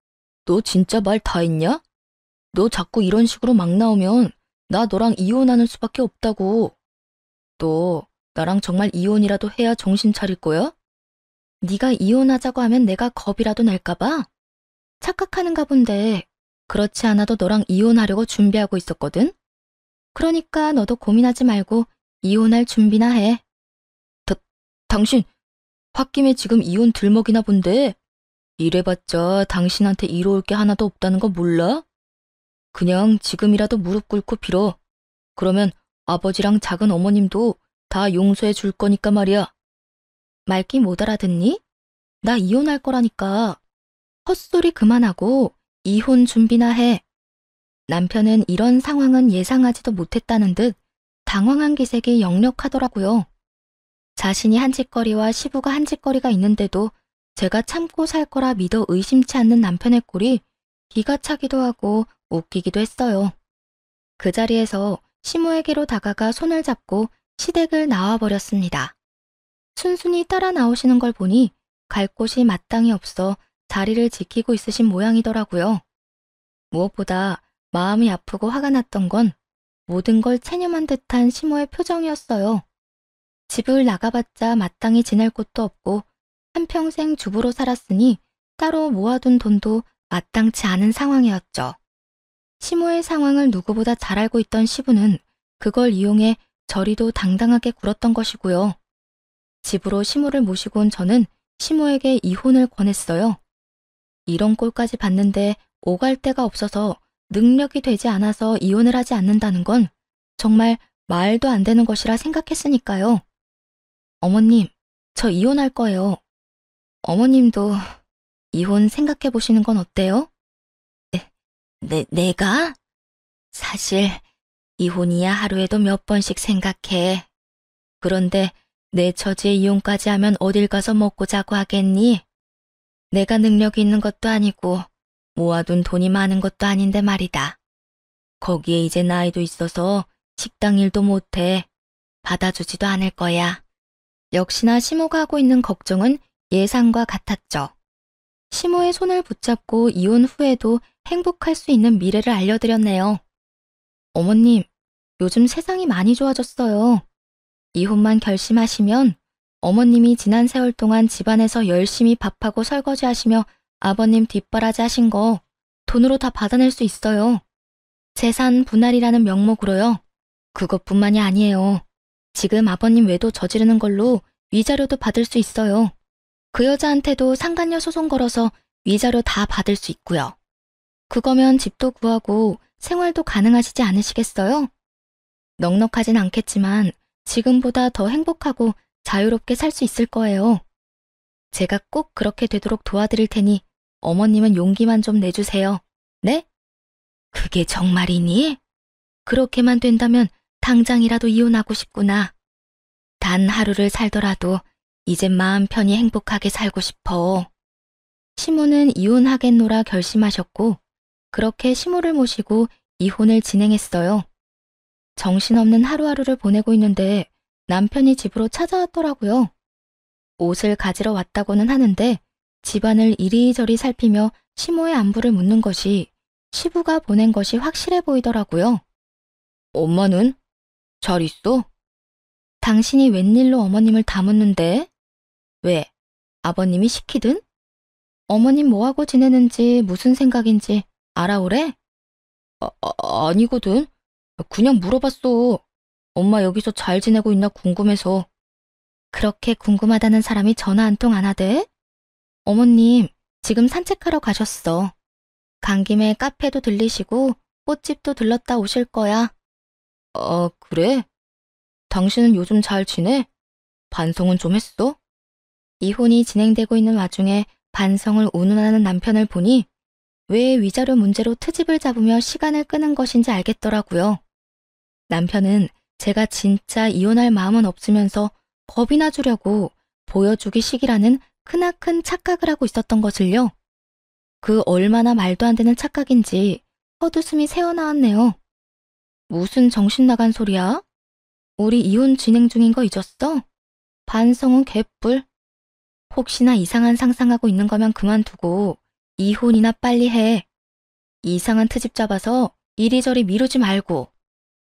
너 진짜 말 다 했냐? 너 자꾸 이런 식으로 막 나오면 나 너랑 이혼하는 수밖에 없다고. 너 나랑 정말 이혼이라도 해야 정신 차릴 거야? 네가 이혼하자고 하면 내가 겁이라도 낼까 봐? 착각하는가 본데 그렇지 않아도 너랑 이혼하려고 준비하고 있었거든? 그러니까 너도 고민하지 말고 이혼할 준비나 해. 당신 홧김에 지금 이혼 들먹이나 본데 이래봤자 당신한테 이로울 게 하나도 없다는 거 몰라? 그냥 지금이라도 무릎 꿇고 빌어. 그러면 아버지랑 작은 어머님도 다 용서해 줄 거니까 말이야. 말귀 못 알아듣니? 나 이혼할 거라니까. 헛소리 그만하고 이혼 준비나 해. 남편은 이런 상황은 예상하지도 못했다는 듯 당황한 기색이 역력하더라고요. 자신이 한 짓거리와 시부가 한 짓거리가 있는데도 제가 참고 살 거라 믿어 의심치 않는 남편의 꼴이 기가 차기도 하고 웃기기도 했어요. 그 자리에서 시모에게로 다가가 손을 잡고 시댁을 나와버렸습니다. 순순히 따라 나오시는 걸 보니 갈 곳이 마땅히 없어 자리를 지키고 있으신 모양이더라고요. 무엇보다 마음이 아프고 화가 났던 건 모든 걸 체념한 듯한 시모의 표정이었어요. 집을 나가봤자 마땅히 지낼 곳도 없고 한평생 주부로 살았으니 따로 모아둔 돈도 마땅치 않은 상황이었죠. 시모의 상황을 누구보다 잘 알고 있던 시부는 그걸 이용해 저리도 당당하게 굴었던 것이고요. 집으로 시모를 모시고 온 저는 시모에게 이혼을 권했어요. 이런 꼴까지 봤는데 오갈 데가 없어서 능력이 되지 않아서 이혼을 하지 않는다는 건 정말 말도 안 되는 것이라 생각했으니까요. 어머님, 저 이혼할 거예요. 어머님도 이혼 생각해 보시는 건 어때요? 내가? 사실 이혼이야 하루에도 몇 번씩 생각해. 그런데 내 처지에 이혼까지 하면 어딜 가서 먹고 자고 하겠니? 내가 능력이 있는 것도 아니고 모아둔 돈이 많은 것도 아닌데 말이다. 거기에 이제 나이도 있어서 식당 일도 못해. 받아주지도 않을 거야. 역시나 시모가 하고 있는 걱정은 예상과 같았죠. 시모의 손을 붙잡고 이혼 후에도 행복할 수 있는 미래를 알려드렸네요. 어머님, 요즘 세상이 많이 좋아졌어요. 이혼만 결심하시면 어머님이 지난 세월 동안 집안에서 열심히 밥하고 설거지 하시며 아버님 뒷바라지 하신 거 돈으로 다 받아낼 수 있어요. 재산 분할이라는 명목으로요. 그것뿐만이 아니에요. 지금 아버님 외도 저지르는 걸로 위자료도 받을 수 있어요. 그 여자한테도 상간녀 소송 걸어서 위자료 다 받을 수 있고요. 그거면 집도 구하고 생활도 가능하시지 않으시겠어요? 넉넉하진 않겠지만 지금보다 더 행복하고 자유롭게 살 수 있을 거예요. 제가 꼭 그렇게 되도록 도와드릴 테니 어머님은 용기만 좀 내주세요. 네? 그게 정말이니? 그렇게만 된다면 당장이라도 이혼하고 싶구나. 단 하루를 살더라도 이젠 마음 편히 행복하게 살고 싶어. 시모는 이혼하겠노라 결심하셨고 그렇게 시모를 모시고 이혼을 진행했어요. 정신없는 하루하루를 보내고 있는데 남편이 집으로 찾아왔더라고요. 옷을 가지러 왔다고는 하는데 집안을 이리저리 살피며 시모의 안부를 묻는 것이 시부가 보낸 것이 확실해 보이더라고요. 엄마는? 잘 있어? 당신이 웬일로 어머님을 다 묻는데? 왜? 아버님이 시키든? 어머님 뭐하고 지내는지 무슨 생각인지 알아오래? 아니거든. 그냥 물어봤어. 엄마 여기서 잘 지내고 있나 궁금해서. 그렇게 궁금하다는 사람이 전화 한 통 안 하대? 어머님, 지금 산책하러 가셨어. 간 김에 카페도 들리시고 꽃집도 들렀다 오실 거야. 그래? 당신은 요즘 잘 지내? 반성은 좀 했어? 이혼이 진행되고 있는 와중에 반성을 운운하는 남편을 보니 왜 위자료 문제로 트집을 잡으며 시간을 끄는 것인지 알겠더라고요. 남편은 제가 진짜 이혼할 마음은 없으면서 겁이나 주려고 보여주기식이라는 크나큰 착각을 하고 있었던 것을요. 그 얼마나 말도 안 되는 착각인지 헛웃음이 새어나왔네요. 무슨 정신 나간 소리야? 우리 이혼 진행 중인 거 잊었어? 반성은 개뿔. 혹시나 이상한 상상하고 있는 거면 그만두고 이혼이나 빨리 해. 이상한 트집 잡아서 이리저리 미루지 말고.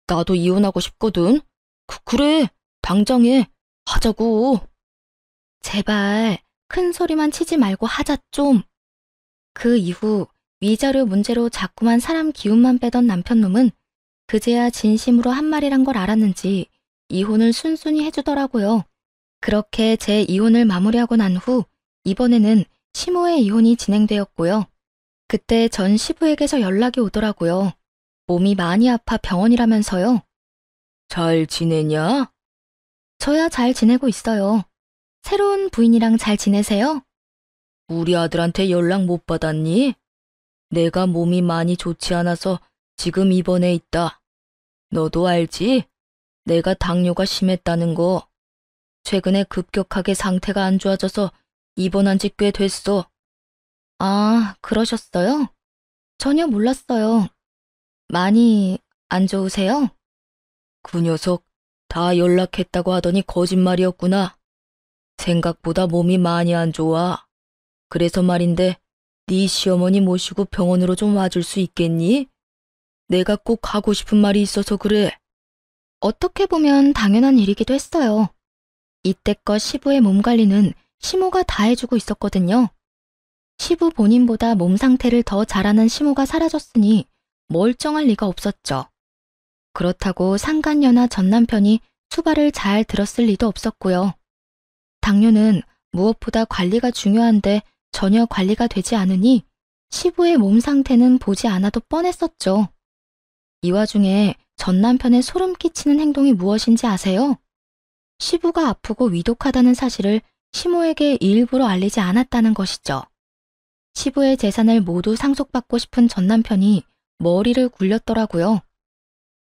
나도 이혼하고 싶거든. 그래, 당장 해. 하자고. 제발 큰 소리만 치지 말고 하자 좀. 그 이후 위자료 문제로 자꾸만 사람 기운만 빼던 남편놈은 그제야 진심으로 한 말이란 걸 알았는지 이혼을 순순히 해주더라고요. 그렇게 제 이혼을 마무리하고 난 후 이번에는 시모의 이혼이 진행되었고요. 그때 전 시부에게서 연락이 오더라고요. 몸이 많이 아파 병원이라면서요. 잘 지내냐? 저야 잘 지내고 있어요. 새로운 부인이랑 잘 지내세요? 우리 아들한테 연락 못 받았니? 내가 몸이 많이 좋지 않아서 지금 입원해 있다. 너도 알지? 내가 당뇨가 심했다는 거. 최근에 급격하게 상태가 안 좋아져서 입원한 지 꽤 됐어. 아, 그러셨어요? 전혀 몰랐어요. 많이 안 좋으세요? 그 녀석 다 연락했다고 하더니 거짓말이었구나. 생각보다 몸이 많이 안 좋아. 그래서 말인데 네 시어머니 모시고 병원으로 좀 와줄 수 있겠니? 내가 꼭 하고 싶은 말이 있어서 그래. 어떻게 보면 당연한 일이기도 했어요. 이때껏 시부의 몸 관리는 시모가 다 해주고 있었거든요. 시부 본인보다 몸 상태를 더 잘하는 시모가 사라졌으니 멀쩡할 리가 없었죠. 그렇다고 상간녀나 전 남편이 수발을 잘 들었을 리도 없었고요. 당뇨는 무엇보다 관리가 중요한데 전혀 관리가 되지 않으니 시부의 몸 상태는 보지 않아도 뻔했었죠. 이 와중에 전 남편의 소름 끼치는 행동이 무엇인지 아세요? 시부가 아프고 위독하다는 사실을 시모에게 일부러 알리지 않았다는 것이죠. 시부의 재산을 모두 상속받고 싶은 전 남편이 머리를 굴렸더라고요.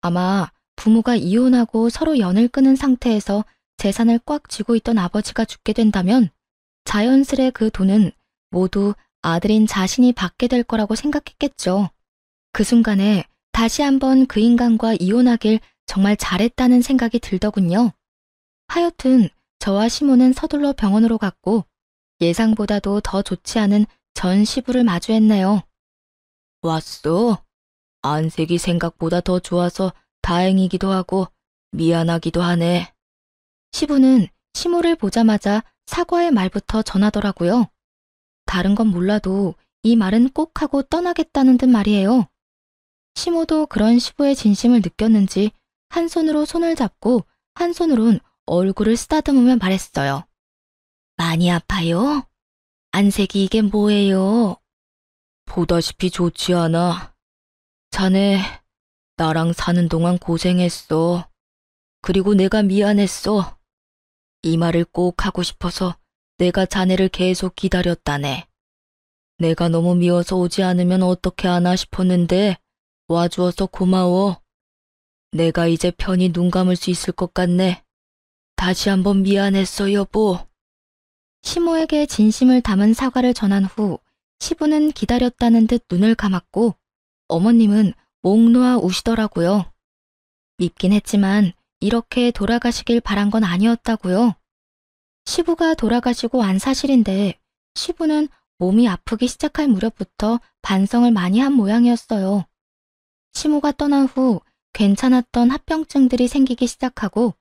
아마 부모가 이혼하고 서로 연을 끊은 상태에서 재산을 꽉 쥐고 있던 아버지가 죽게 된다면 자연스레 그 돈은 모두 아들인 자신이 받게 될 거라고 생각했겠죠. 그 순간에 다시 한번 그 인간과 이혼하길 정말 잘했다는 생각이 들더군요. 하여튼 저와 시모는 서둘러 병원으로 갔고 예상보다도 더 좋지 않은 전 시부를 마주했네요. 왔어? 안색이 생각보다 더 좋아서 다행이기도 하고 미안하기도 하네. 시부는 시모를 보자마자 사과의 말부터 전하더라고요. 다른 건 몰라도 이 말은 꼭 하고 떠나겠다는 듯 말이에요. 시모도 그런 시부의 진심을 느꼈는지 한 손으로 손을 잡고 한 손으론 얼굴을 쓰다듬으며 말했어요. 많이 아파요? 안색이 이게 뭐예요? 보다시피 좋지 않아. 자네, 나랑 사는 동안 고생했어. 그리고 내가 미안했어. 이 말을 꼭 하고 싶어서 내가 자네를 계속 기다렸다네. 내가 너무 미워서 오지 않으면 어떻게 하나 싶었는데 와주어서 고마워. 내가 이제 편히 눈 감을 수 있을 것 같네. 다시 한번 미안했어, 여보. 시모에게 진심을 담은 사과를 전한 후 시부는 기다렸다는 듯 눈을 감았고 어머님은 목 놓아 우시더라고요. 밉긴 했지만 이렇게 돌아가시길 바란 건 아니었다고요. 시부가 돌아가시고 안 사실인데 시부는 몸이 아프기 시작할 무렵부터 반성을 많이 한 모양이었어요. 시모가 떠난 후 괜찮았던 합병증들이 생기기 시작하고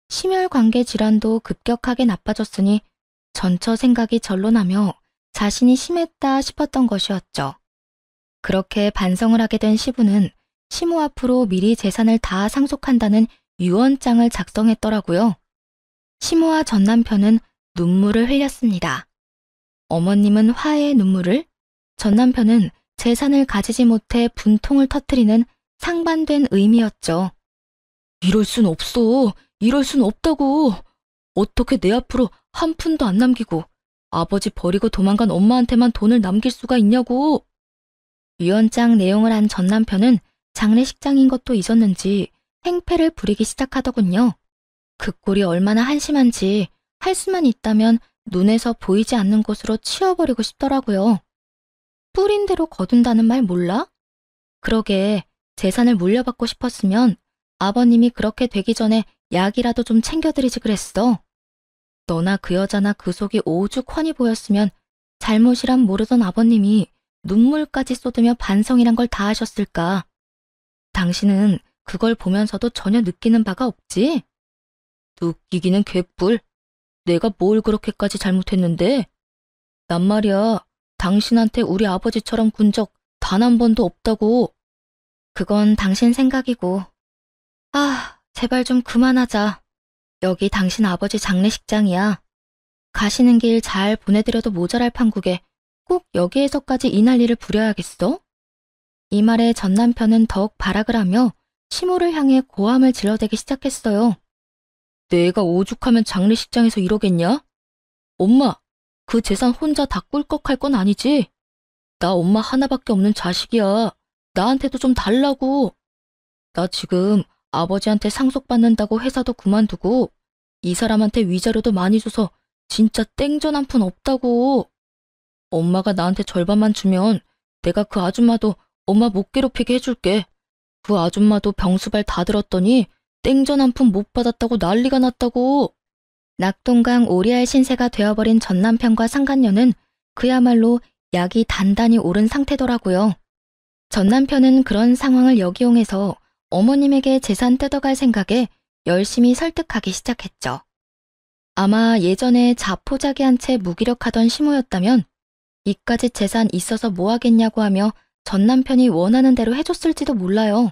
심혈관계 질환도 급격하게 나빠졌으니 전처 생각이 절로 나며 자신이 심했다 싶었던 것이었죠. 그렇게 반성을 하게 된 시부는 시모 앞으로 미리 재산을 다 상속한다는 유언장을 작성했더라고요. 시모와 전 남편은 눈물을 흘렸습니다. 어머님은 화해의 눈물을, 전 남편은 재산을 가지지 못해 분통을 터뜨리는 상반된 의미였죠. 이럴 순 없어. 이럴 순 없다고. 어떻게 내 앞으로 한 푼도 안 남기고 아버지 버리고 도망간 엄마한테만 돈을 남길 수가 있냐고. 유언장 내용을 안 전 남편은 장례식장인 것도 잊었는지 행패를 부리기 시작하더군요. 그 꼴이 얼마나 한심한지 할 수만 있다면 눈에서 보이지 않는 곳으로 치워버리고 싶더라고요. 뿌린 대로 거둔다는 말 몰라? 그러게 재산을 물려받고 싶었으면 아버님이 그렇게 되기 전에 약이라도 좀 챙겨드리지 그랬어. 너나 그 여자나 그 속이 오죽 훤히 보였으면 잘못이란 모르던 아버님이 눈물까지 쏟으며 반성이란 걸 다 하셨을까? 당신은 그걸 보면서도 전혀 느끼는 바가 없지? 느끼기는 개뿔. 내가 뭘 그렇게까지 잘못했는데? 난 말이야, 당신한테 우리 아버지처럼 군 적 단 한 번도 없다고. 그건 당신 생각이고. 제발 좀 그만하자. 여기 당신 아버지 장례식장이야. 가시는 길 잘 보내드려도 모자랄 판국에 꼭 여기에서까지 이 난리를 부려야겠어? 이 말에 전 남편은 더욱 발악을 하며 시모를 향해 고함을 질러대기 시작했어요. 내가 오죽하면 장례식장에서 이러겠냐? 엄마, 그 재산 혼자 다 꿀꺽할 건 아니지? 나 엄마 하나밖에 없는 자식이야. 나한테도 좀 달라고. 나 지금 아버지한테 상속받는다고 회사도 그만두고 이 사람한테 위자료도 많이 줘서 진짜 땡전 한 푼 없다고. 엄마가 나한테 절반만 주면 내가 그 아줌마도 엄마 못 괴롭히게 해줄게. 그 아줌마도 병수발 다 들었더니 땡전 한 푼 못 받았다고 난리가 났다고. 낙동강 오리알 신세가 되어버린 전 남편과 상간녀는 그야말로 약이 단단히 오른 상태더라고요. 전 남편은 그런 상황을 역이용해서 어머님에게 재산 뜯어갈 생각에 열심히 설득하기 시작했죠. 아마 예전에 자포자기한 채 무기력하던 시모였다면 이까짓 재산 있어서 뭐 하겠냐고 하며 전 남편이 원하는 대로 해줬을지도 몰라요.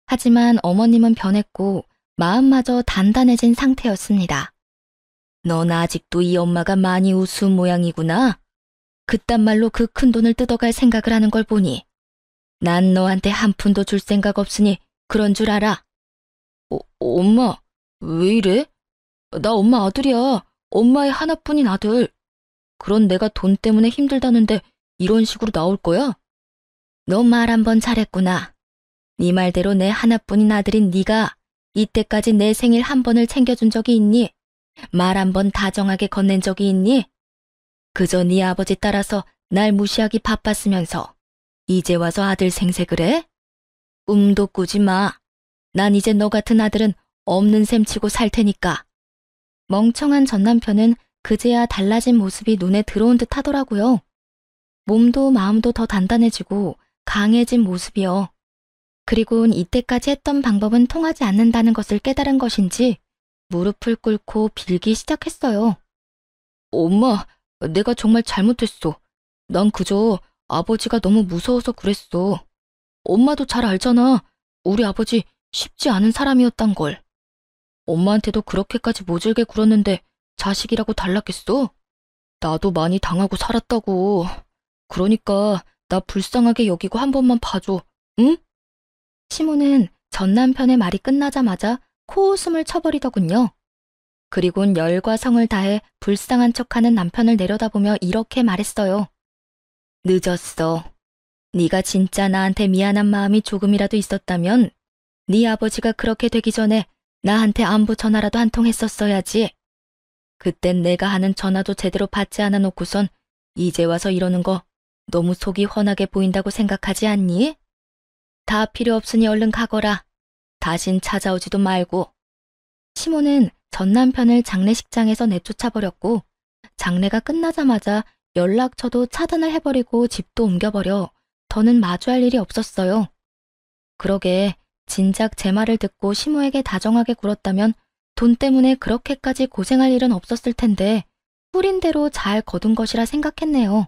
하지만 어머님은 변했고 마음마저 단단해진 상태였습니다. 넌 아직도 이 엄마가 많이 우스운 모양이구나. 그딴 말로 그 큰 돈을 뜯어갈 생각을 하는 걸 보니 난 너한테 한 푼도 줄 생각 없으니 그런 줄 알아. 엄마, 왜 이래? 나 엄마 아들이야. 엄마의 하나뿐인 아들. 그런 내가 돈 때문에 힘들다는데 이런 식으로 나올 거야? 너 말 한 번 잘했구나. 네 말대로 내 하나뿐인 아들인 네가 이때까지 내 생일 한 번을 챙겨준 적이 있니? 말 한 번 다정하게 건넨 적이 있니? 그저 네 아버지 따라서 날 무시하기 바빴으면서 이제 와서 아들 생색을 해? 꿈도 꾸지 마. 난 이제 너 같은 아들은 없는 셈 치고 살 테니까. 멍청한 전 남편은 그제야 달라진 모습이 눈에 들어온 듯 하더라고요. 몸도 마음도 더 단단해지고 강해진 모습이요. 그리곤 이때까지 했던 방법은 통하지 않는다는 것을 깨달은 것인지 무릎을 꿇고 빌기 시작했어요. 엄마, 내가 정말 잘못했어. 난 그저 아버지가 너무 무서워서 그랬어. 엄마도 잘 알잖아. 우리 아버지 쉽지 않은 사람이었단 걸. 엄마한테도 그렇게까지 모질게 굴었는데 자식이라고 달랐겠어? 나도 많이 당하고 살았다고. 그러니까 나 불쌍하게 여기고 한 번만 봐줘. 응? 시모는 전 남편의 말이 끝나자마자 코웃음을 쳐버리더군요. 그리곤 열과 성을 다해 불쌍한 척하는 남편을 내려다보며 이렇게 말했어요. 늦었어. 네가 진짜 나한테 미안한 마음이 조금이라도 있었다면 네 아버지가 그렇게 되기 전에 나한테 안부 전화라도 한 통 했었어야지. 그땐 내가 하는 전화도 제대로 받지 않아 놓고선 이제 와서 이러는 거 너무 속이 훤하게 보인다고 생각하지 않니? 다 필요 없으니 얼른 가거라. 다신 찾아오지도 말고. 시모는 전 남편을 장례식장에서 내쫓아버렸고 장례가 끝나자마자 연락처도 차단을 해버리고 집도 옮겨버려 더는 마주할 일이 없었어요. 그러게 진작 제 말을 듣고 시모에게 다정하게 굴었다면 돈 때문에 그렇게까지 고생할 일은 없었을 텐데 뿌린 대로 잘 거둔 것이라 생각했네요.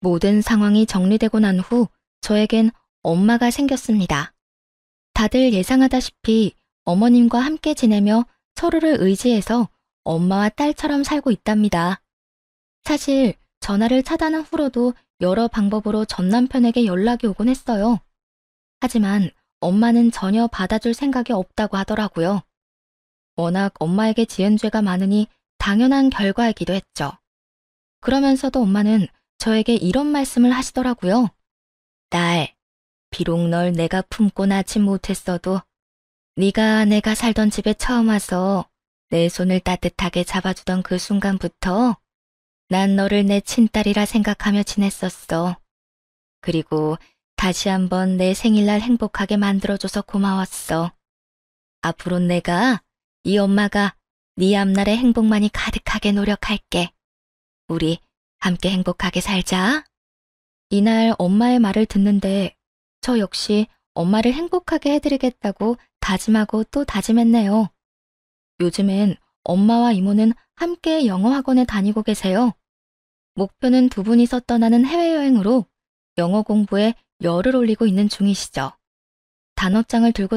모든 상황이 정리되고 난 후 저에겐 엄마가 생겼습니다. 다들 예상하다시피 어머님과 함께 지내며 서로를 의지해서 엄마와 딸처럼 살고 있답니다. 사실 전화를 차단한 후로도 여러 방법으로 전 남편에게 연락이 오곤 했어요. 하지만 엄마는 전혀 받아줄 생각이 없다고 하더라고요. 워낙 엄마에게 지은 죄가 많으니 당연한 결과이기도 했죠. 그러면서도 엄마는 저에게 이런 말씀을 하시더라고요. 딸, 비록 널 내가 품고 낳지 못했어도 네가 내가 살던 집에 처음 와서 내 손을 따뜻하게 잡아주던 그 순간부터 난 너를 내 친딸이라 생각하며 지냈었어. 그리고 다시 한번 내 생일날 행복하게 만들어줘서 고마웠어. 앞으로 내가 이 엄마가 네 앞날에 행복만이 가득하게 노력할게. 우리 함께 행복하게 살자. 이날 엄마의 말을 듣는데 저 역시 엄마를 행복하게 해드리겠다고 다짐하고 또 다짐했네요. 요즘엔 엄마와 이모는 함께 영어 학원에 다니고 계세요. 목표는 두 분이서 떠나는 해외여행으로 영어 공부에 열을 올리고 있는 중이시죠. 단어장을 들고